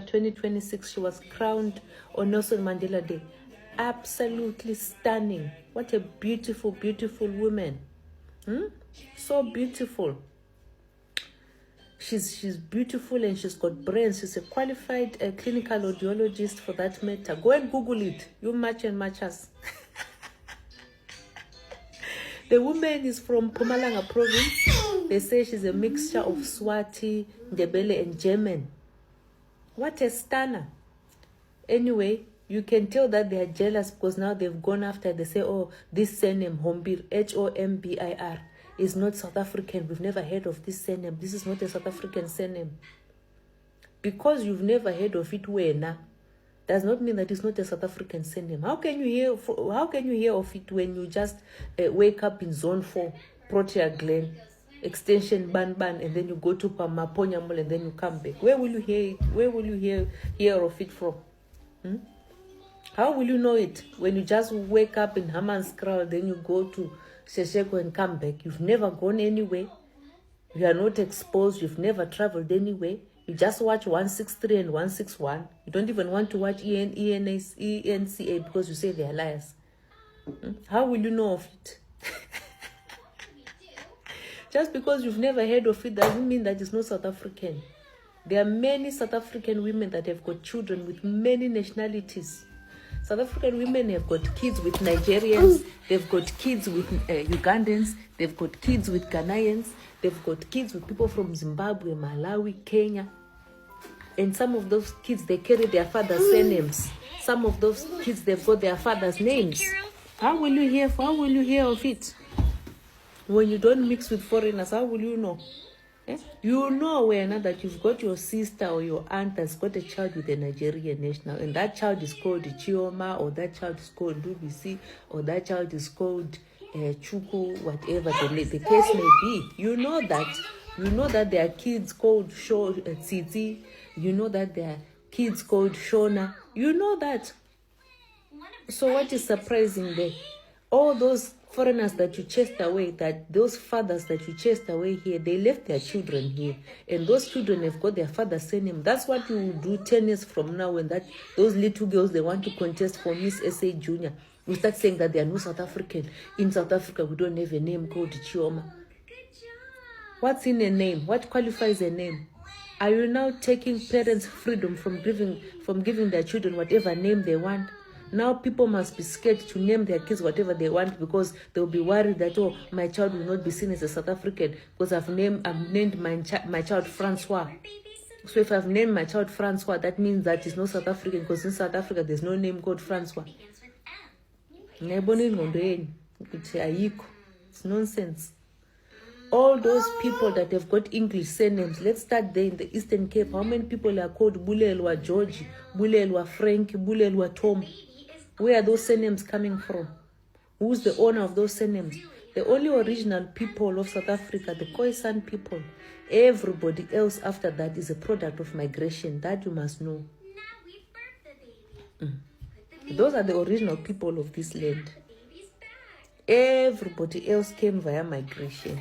2026, she was crowned on Nelson Mandela Day. Absolutely stunning. What a beautiful, beautiful woman. So beautiful. She's beautiful and she's got brains. She's a qualified clinical audiologist for that matter. Go and Google it. You match and match us. The woman is from Mpumalanga province. They say she's a mixture of Swati, Ndebele, and German. What a stunner. Anyway, you can tell that they are jealous because now they've gone after. They say, oh, this surname, Hombir, Hombir, is not South African. We've never heard of this surname. This is not a South African surname. Because you've never heard of it, Wena, does not mean that it's not a South African surname. How can you hear of it when you just wake up in Zone 4, Protea Glen, extension Ban, and then you go to Maponya Mall and then you come back? Where will you hear it? Where will you hear of it from? How will you know it when you just wake up in Hammanskraal, then you go to Seshego and come back? You've never gone anywhere. You are not exposed. You've never traveled anywhere. You just watch 163 and 161. You don't even want to watch ENCA because you say they are liars. How will you know of it? Just because you've never heard of it doesn't mean that it's not South African. There are many South African women that have got children with many nationalities. South African women have got kids with Nigerians, they've got kids with Ugandans, they've got kids with Ghanaians, they've got kids with people from Zimbabwe, Malawi, Kenya. And some of those kids, they carry their father's surnames. Some of those kids, they've got their father's names. How will you hear of it? When you don't mix with foreigners, how will you know? You know when that you've got your sister or your aunt that's got a child with a Nigerian national, and that child is called Chioma, or that child is called Lubisi, or that child is called Chuku, whatever the case may be. You know that there are kids called Tsitsi. You know that there are kids called Shona. You know that. So what is surprising there? All those foreigners that you chased away, that those fathers that you chased away here, they left their children here, and those children have got their father's surname. That's what you will do 10 years from now when those little girls, they want to contest for Miss SA Junior. We start saying that they are no South African. In South Africa, we don't have a name called Chioma. What's in a name? What qualifies a name? Are you now taking parents' freedom from giving their children whatever name they want? Now people must be scared to name their kids whatever they want because they'll be worried that, oh, my child will not be seen as a South African because I've named my child Francois. So if I've named my child Francois, that means that it's not South African because in South Africa there's no name called Francois. It's nonsense. All those people that have got English surnames, let's start there in the Eastern Cape. How many people are called Bulelwa George, Bulelwa Frank, Bulelwa Tom? Where are those surnames coming from? Who's the owner of those surnames? The only original people of South Africa, the Khoisan people. Everybody else after that is a product of migration. That you must know. Those are the original people of this land. Everybody else came via migration.